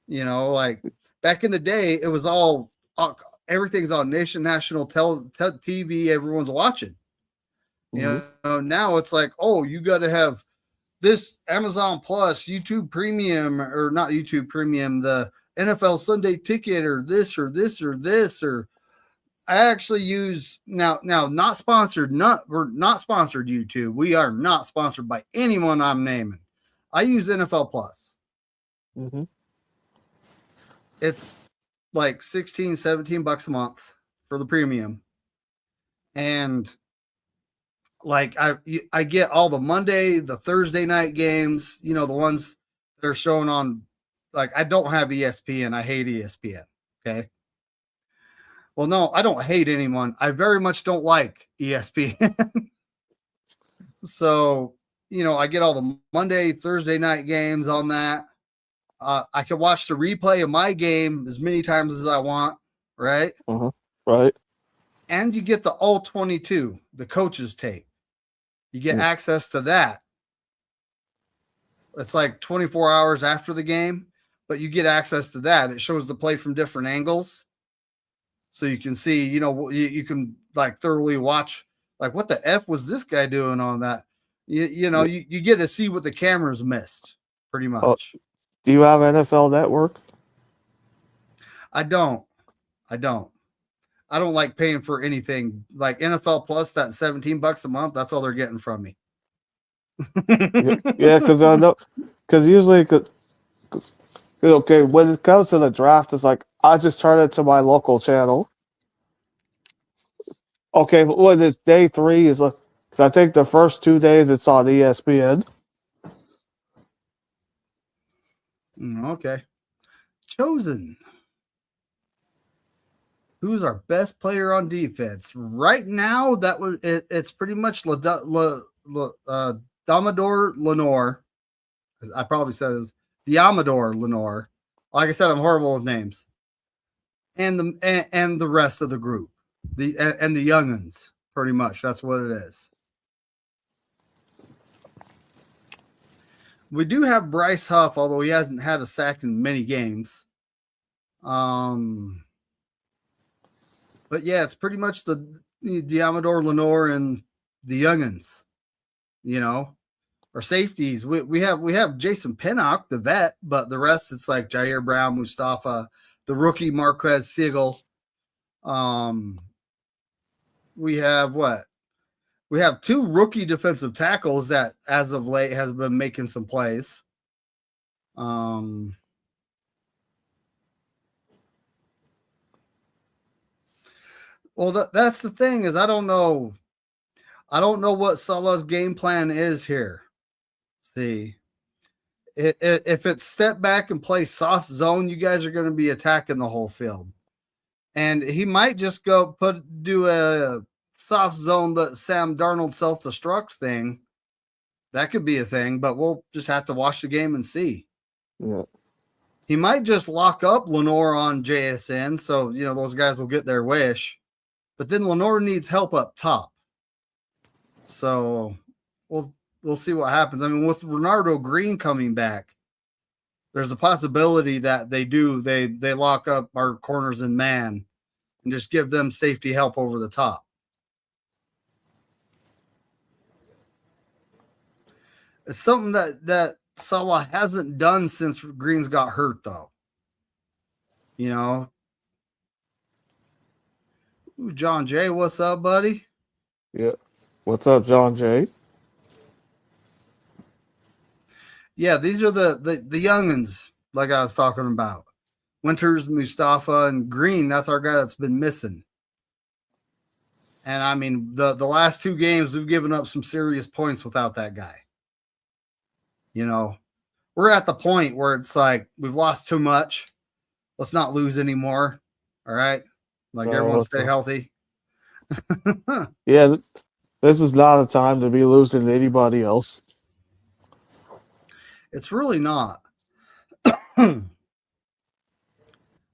Like back in the day, it was all everything's on national TV. Everyone's watching. Now it's like, you got to have this Amazon Plus, YouTube Premium, or not YouTube Premium, the NFL Sunday Ticket, or this or this or this. Or I actually use now not sponsored. We're not sponsored YouTube. We are not sponsored by anyone I'm naming. I use NFL Plus. Mm-hmm. It's like $16-17 a month for the premium. And like I get all the Monday, the Thursday night games, the ones that are shown on, like, I don't have ESPN. I hate ESPN. Okay. Well, no, I don't hate anyone. I very much don't like ESPN. So, I get all the Monday, Thursday night games on that. I can watch the replay of my game as many times as I want, right? Uh-huh. Right. And you get the all 22, the coaches tape. You get access to that. It's like 24 hours after the game, but you get access to that. It shows the play from different angles. So you can see, you can like thoroughly watch, like, what the F was this guy doing on that? You get to see what the cameras missed, pretty much. Do you have NFL Network? I don't like paying for anything like NFL Plus. That $17 a month. That's all they're getting from me. Yeah, because I know, because usually, when it comes to the draft, it's like I just turn it to my local channel. Okay, but when it's day 3 is like, because I think the first 2 days it's on ESPN. Okay. Chosen. Who's our best player on defense right now? It's pretty much Damador Lenore. I probably said it as Diamador Lenore. Like I said, I'm horrible with names. and the rest of the group, the youngins. Pretty much, that's what it is. We do have Bryce Huff, although he hasn't had a sack in many games. But yeah, it's pretty much the Diamador, Lenore, and the youngins. Our safeties. We have Jason Pinnock, the vet, but the rest it's like Jair Brown, Mustafa, the rookie Marquez Siegel. We have what? We have 2 rookie defensive tackles that, as of late, has been making some plays. Well, that's the thing is I don't know what Salah's game plan is here. See, if it's step back and play soft zone, you guys are going to be attacking the whole field, and he might just do a soft zone that Sam Darnold self-destruct thing. That could be a thing, but we'll just have to watch the game and see. Yeah. He might just lock up Lenore on JSN, so those guys will get their wish. But then Lenore needs help up top. So we'll see what happens. I mean, with Renardo Green coming back, there's a possibility that they lock up our corners in man and just give them safety help over the top. It's something that Salah hasn't done since Green's got hurt, though. Ooh, John Jay, what's up, buddy? Yeah. What's up, John Jay? Yeah, these are the youngins, like I was talking about. Winters, Mustafa, and Green, that's our guy that's been missing. And, I mean, the last 2 games, we've given up some serious points without that guy. We're at the point where it's like we've lost too much. Let's not lose anymore. All right? Like, everyone stay healthy. Yeah, this is not a time to be losing to anybody else. It's really not.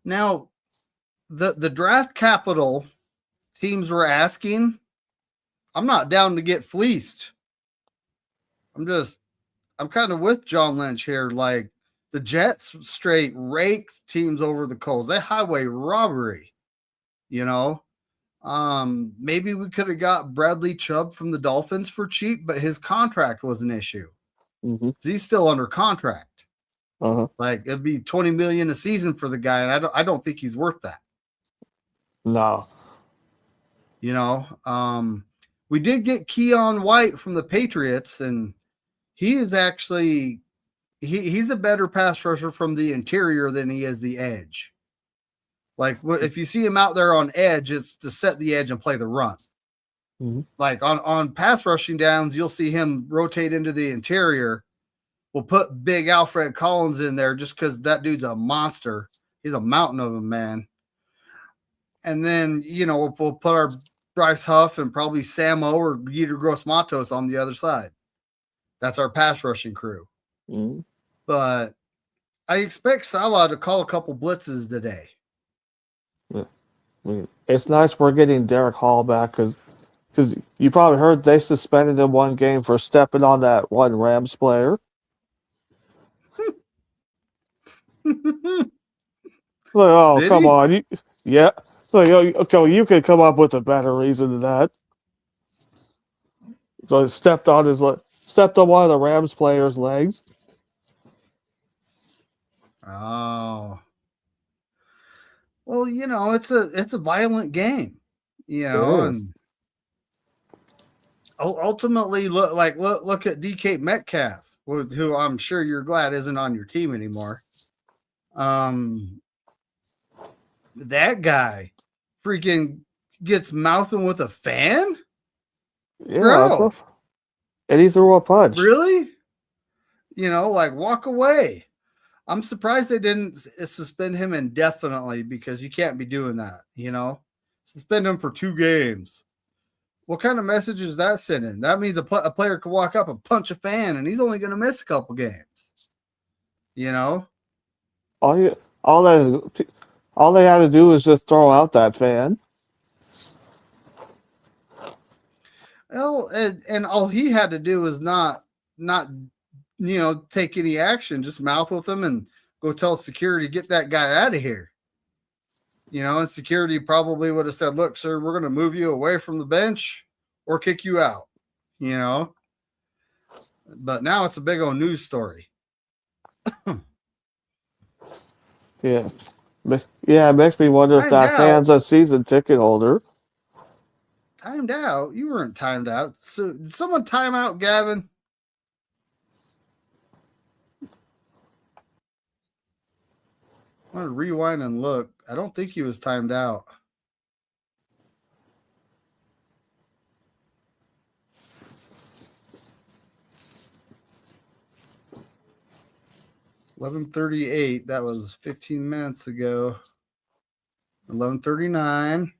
Now, the draft capital teams were asking, I'm not down to get fleeced. I'm kind of with John Lynch here. Like, the Jets straight raked teams over the coals. They highway robbery, Maybe we could have got Bradley Chubb from the Dolphins for cheap, but his contract was an issue. Mm-hmm. He's still under contract. Uh-huh. Like, it'd be $20 million a season for the guy, and I don't think he's worth that. No. We did get Keon White from the Patriots, and he is actually he's a better pass rusher from the interior than he is the edge. Like, if you see him out there on edge, it's to set the edge and play the run. Mm-hmm. Like on pass rushing downs, you'll see him rotate into the interior. We'll put big Alfred Collins in there just because that dude's a monster. He's a mountain of a man. And then, we'll put our Bryce Huff and probably Samo or Guido Gross-Matos on the other side. That's our pass rushing crew. Mm-hmm. But I expect Salah to call a couple blitzes today. Yeah. I mean, it's nice we're getting Derek Hall back because you probably heard they suspended him 1 game for stepping on that one Rams player. Like, oh, Did come he? on. Yeah. Like, okay, you could come up with a better reason than that. So he stepped on one of the Rams players' legs. Oh. Well, it's a violent game, and ultimately look at DK Metcalf, who I'm sure you're glad isn't on your team anymore. That guy freaking gets mouthing with a fan? Yeah. Bro. And he threw a punch. Really? Walk away. I'm surprised they didn't suspend him indefinitely because you can't be doing that, Suspend him for 2 games. What kind of message is that sending? That means a player could walk up and punch a fan, and he's only going to miss a couple games. All that is, All they had to do was just throw out that fan. Well, and all he had to do was not take any action, just mouth with him and go tell security, get that guy out of here. And security probably would have said, look, sir, we're going to move you away from the bench or kick you out, But now it's a big old news story. Yeah. Yeah, it makes me wonder if that fan's a season ticket holder. Timed out? You weren't timed out. So did someone time out Gavin? I want to rewind and look. I don't think he was timed out. $11:38. That was 15 minutes ago. 11:39.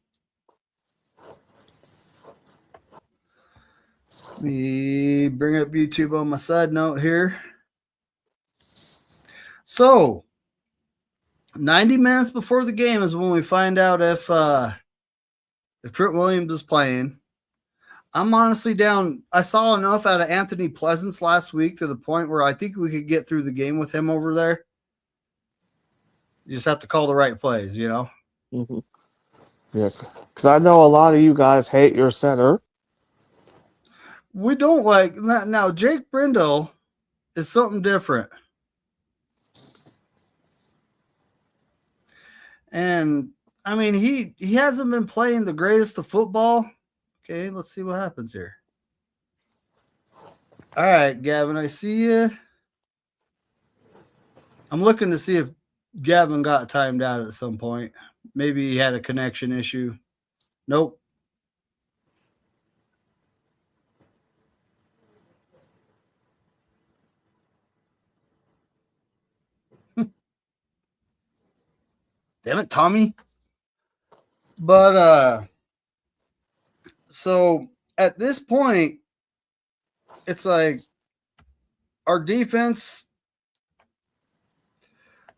Let me bring up YouTube on my side note here. So, 90 minutes before the game is when we find out if Trent Williams is playing. I'm honestly down. I saw enough out of Anthony Pleasance last week to the point where I think we could get through the game with him over there. You just have to call the right plays, Mm-hmm. Yeah, because I know a lot of you guys hate your center. We don't like now. Jake Brindle is something different, and I mean he hasn't been playing the greatest of football. Okay, let's see what happens here. All right, Gavin, I see you. I'm looking to see if Gavin got timed out at some point. Maybe he had a connection issue. Nope. Damn it, Tommy. But so at this point, it's like our defense.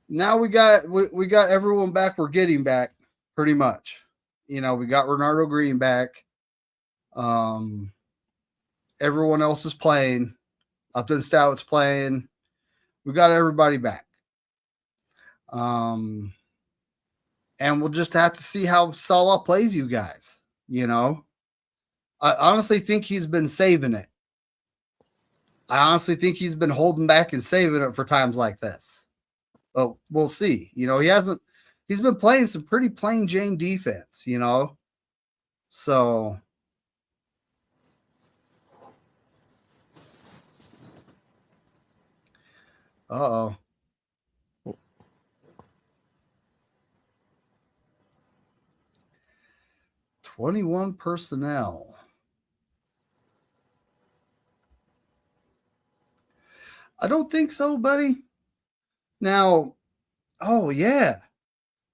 Now we got everyone back. We're getting back pretty much. We got Renardo Green back. Everyone else is playing. Upton Stout's playing. We got everybody back. And we'll just have to see how Salah plays you guys. I honestly think he's been saving it. I honestly think he's been holding back and saving it for times like this. But we'll see. He's been playing some pretty plain Jane defense, So uh-oh. $21 personnel. I don't think so, buddy. Now, oh yeah,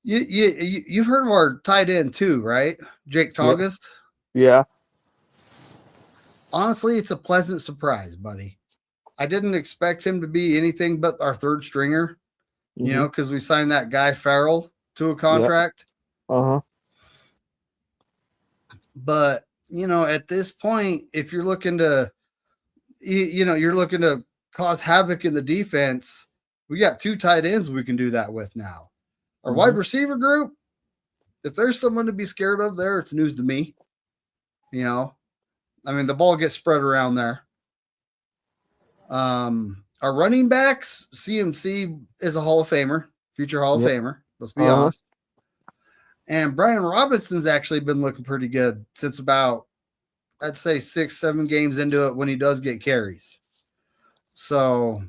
you've heard of our tight end too, right? Jake Togus. Yeah. Honestly, it's a pleasant surprise, buddy. I didn't expect him to be anything but our third stringer, because we signed that guy Farrell to a contract. Yep. Uh-huh. But at this point, if you're looking to, you're looking to cause havoc in the defense, we got two tight ends we can do that with now. Our wide receiver group, if there's someone to be scared of there, it's news to me. I mean, the ball gets spread around there. Our running backs, CMC is a Hall of Famer, future Hall of Famer. Let's be honest. And Brian Robinson's actually been looking pretty good since about, I'd say 6-7 games into it when he does get carries. So,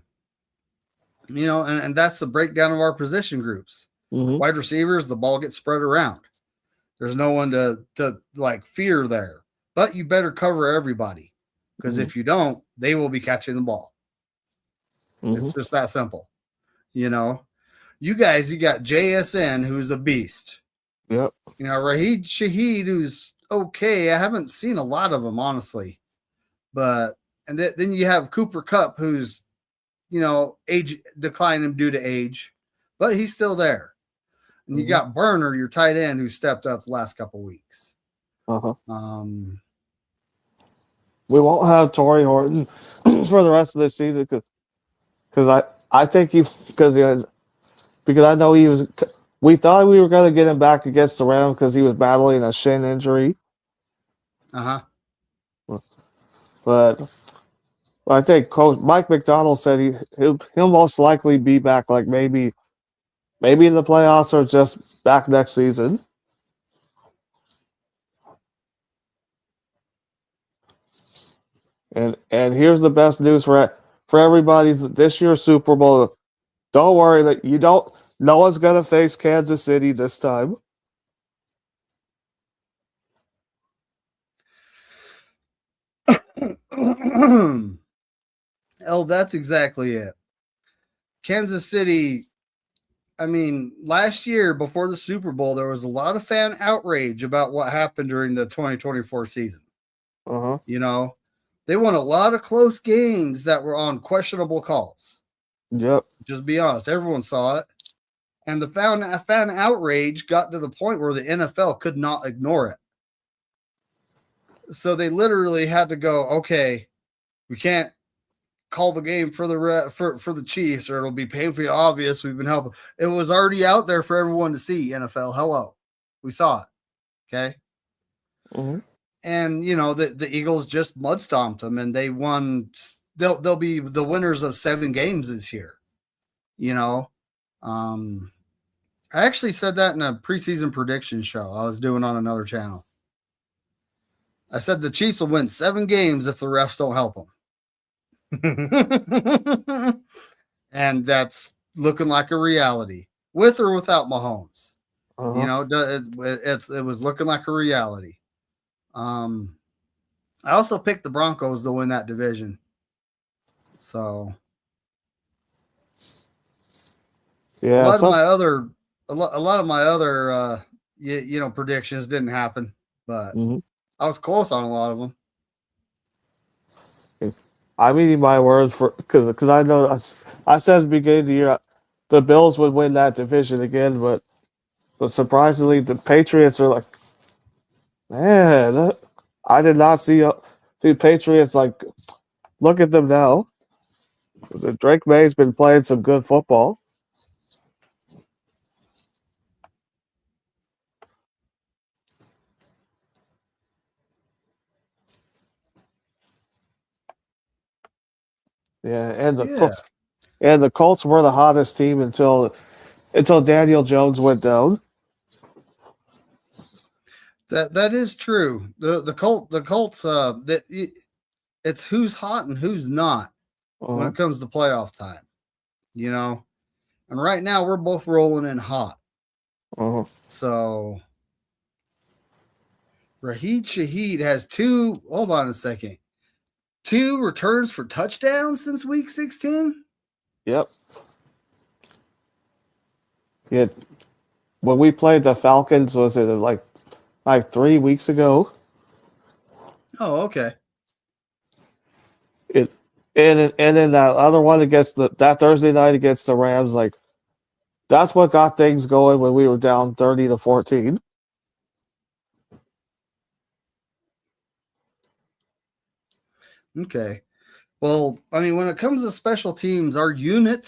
and that's the breakdown of our position groups. Wide receivers, the ball gets spread around. There's no one to like fear there. But you better cover everybody, because if you don't, they will be catching the ball. It's just that simple. You guys, you got JSN, who's a beast. Yep. Raheed Shaheed, who's okay. I haven't seen a lot of him, honestly. But then you have Cooper Kupp, who's, age declining due to age, but he's still there. And you got Burner, your tight end, who stepped up the last couple weeks. Uh-huh. We won't have Torrey Horton for the rest of the season because I think because I know he was. We thought we were going to get him back against the Rams because he was battling a shin injury. But I think Coach Mike McDonald said he'll most likely be back, like maybe in the playoffs or just back next season. And here's the best news for everybody's this year's Super Bowl. Don't worry that no one's gonna face Kansas City this time. Oh, that's exactly it. Kansas City, I mean, last year before the Super Bowl, there was a lot of fan outrage about what happened during the 2024 season. Uh-huh. You know, they won a lot of close games that were on questionable calls. Yep. Just be honest, everyone saw it. And the fan outrage got to the point where the NFL could not ignore it. So they literally had to go, okay, we can't call the game for the Chiefs, or it'll be painfully obvious we've been helping. It was already out there for everyone to see. NFL, hello, we saw it. Okay, and you know the Eagles just mud stomped them, and they won. They'll be the winners of 7 games this year. You know, I actually said that in a preseason prediction show I was doing on another channel. I said the Chiefs will win 7 games if the refs don't help them. And that's looking like a reality, with or without Mahomes. You know, it was looking like a reality. I also picked the Broncos to win that division. So yeah, a lot of my other predictions didn't happen, but I was close on a lot of them. I'm eating my words because I know I said at the beginning of the year the Bills would win that division again, but surprisingly the Patriots are like, man, I did not see the Patriots like. Look at them now. Drake May's been playing some good football. Yeah, and the Colts were the hottest team until Daniel Jones went down. That is true. The Colts it's who's hot and who's not when it comes to playoff time, you know. And right now we're both rolling in hot. So Raheed Shaheed has 2. Hold on a second. 2 returns for touchdowns since week 16. Yep. Yeah. When we played the Falcons, was it like 3 weeks ago? Oh, okay. And then that other one against that Thursday night against the Rams, like that's what got things going when we were down 30-14. Okay. Well, I mean, when it comes to special teams, our unit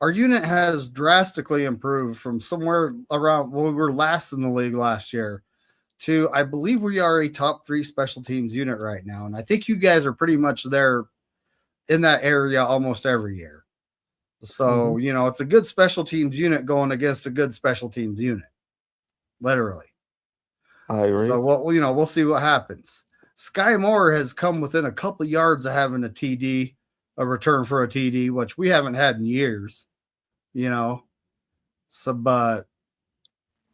has drastically improved from somewhere around, well, we were last in the league last year to, I believe we are a top 3 special teams unit right now. And I think you guys are pretty much there in that area almost every year. So, you know, it's a good special teams unit going against a good special teams unit. Literally. I agree. So, we'll see what happens. Sky Moore has come within a couple yards of having a TD, a return for a TD, which we haven't had in years, you know. So, but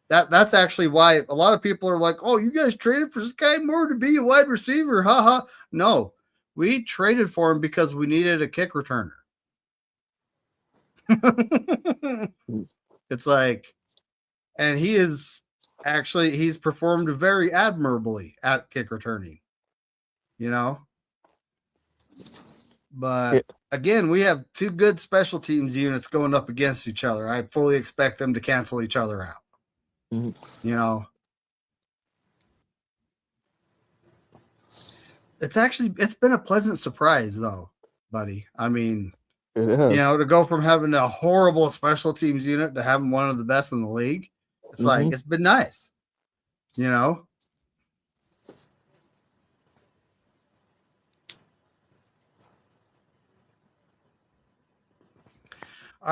that's actually why a lot of people are like, oh, you guys traded for Sky Moore to be a wide receiver. Haha. No, we traded for him because we needed a kick returner. It's like, and he's performed very admirably at kick returning, you know. But again, we have two good special teams units going up against each other. I fully expect them to cancel each other out. You know, it's been a pleasant surprise though, buddy. I mean, it is. To go from having a horrible special teams unit to having one of the best in the league, it's like it's been nice. All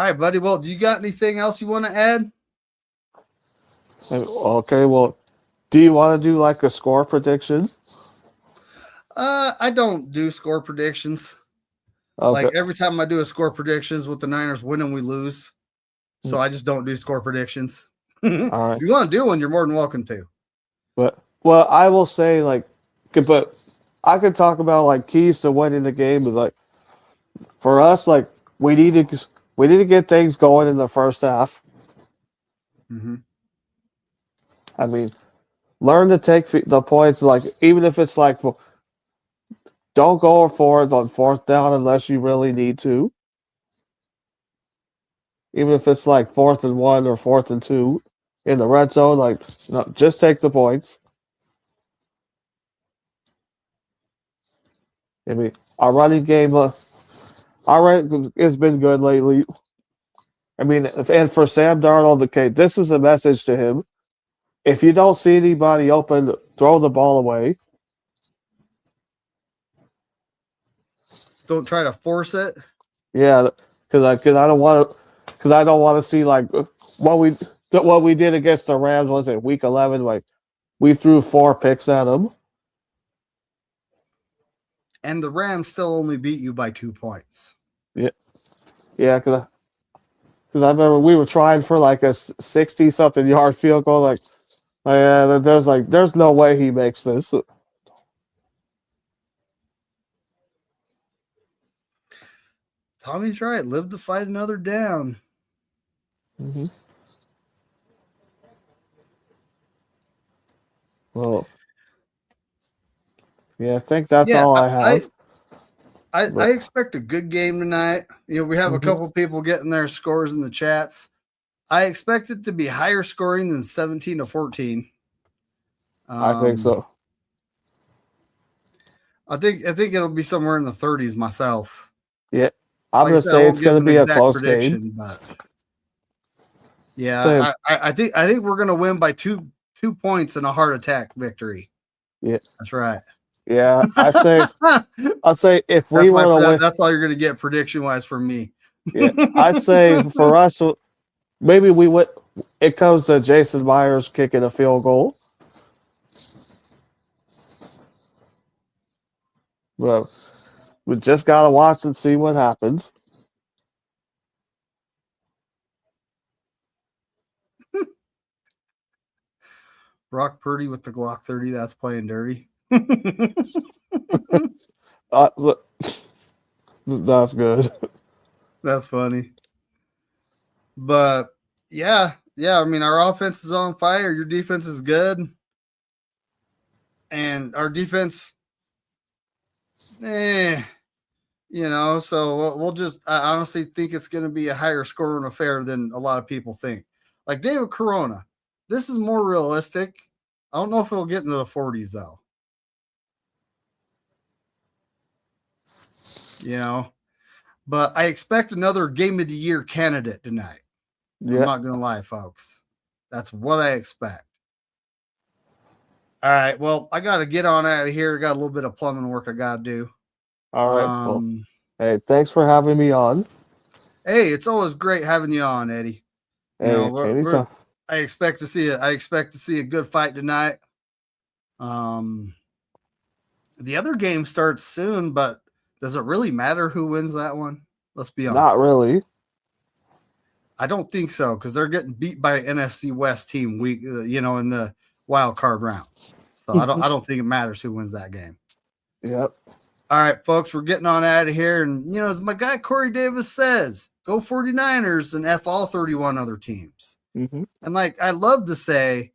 right, buddy. Well, do you got anything else you want to add? Okay, well, do you want to do like a score prediction? I don't do score predictions. Okay. Like every time I do a score predictions with the Niners winning, we lose. So I just don't do score predictions. All right. If you want to do one, you're more than welcome to. But I will say but I could talk about like keys to winning the game is like for us, like we need to get things going in the first half. Mm-hmm. I mean, learn to take the points. Like even if it's like, don't go for it on fourth down unless you really need to. Even if it's like 4th and 1 or 4th and 2 in the red zone, like no, just take the points. I mean, our running game, has been good lately. I mean, and for Sam Darnold, okay, this is a message to him. If you don't see anybody open, throw the ball away. Don't try to force it. Yeah, because I don't want to see like what we did against the Rams. Was it week 11? Like we threw 4 picks at them, and the Rams still only beat you by 2 points. Yeah, because I remember we were trying for like a 60-something yard field goal. Like, there's no way he makes this. Tommy's right. Live to fight another down. Mm-hmm. Well, yeah, I think that's all I have. I expect a good game tonight. We have a couple people getting their scores in the chats. I expect it to be higher scoring than 17-14. I think so. I think it'll be somewhere in the 30s myself. Yeah, I'm gonna say it's gonna be a close game. But yeah, I think we're gonna win by 2 points in a heart attack victory. Yeah, that's right. Yeah, I'd say if we were to win, that's all you're gonna get prediction wise from me. Yeah, I'd say for us, maybe we would. It comes to Jason Myers kicking a field goal. Well, we just gotta watch and see what happens. Brock Purdy with the Glock 30. That's playing dirty. That's good. That's funny. But yeah. I mean, our offense is on fire. Your defense is good, and our defense, So we'll just. I honestly think it's going to be a higher scoring affair than a lot of people think. Like David Corona, this is more realistic. I don't know if it'll get into the 40s though. But I expect another game of the year candidate tonight. Yeah. I'm not going to lie, folks. That's what I expect. All right. Well, I got to get on out of here. I got a little bit of plumbing work I got to do. All right. Well, hey, thanks for having me on. Hey, it's always great having you on, Eddie. Anytime. I expect to see a good fight tonight. The other game starts soon, but does it really matter who wins that one? Let's be honest. Not really. I don't think so, because they're getting beat by an NFC West team in the wild card round. So I don't think it matters who wins that game. Yep. All right, folks, we're getting on out of here. And as my guy Corey Davis says, go 49ers and F all 31 other teams. Mm-hmm. And I love to say,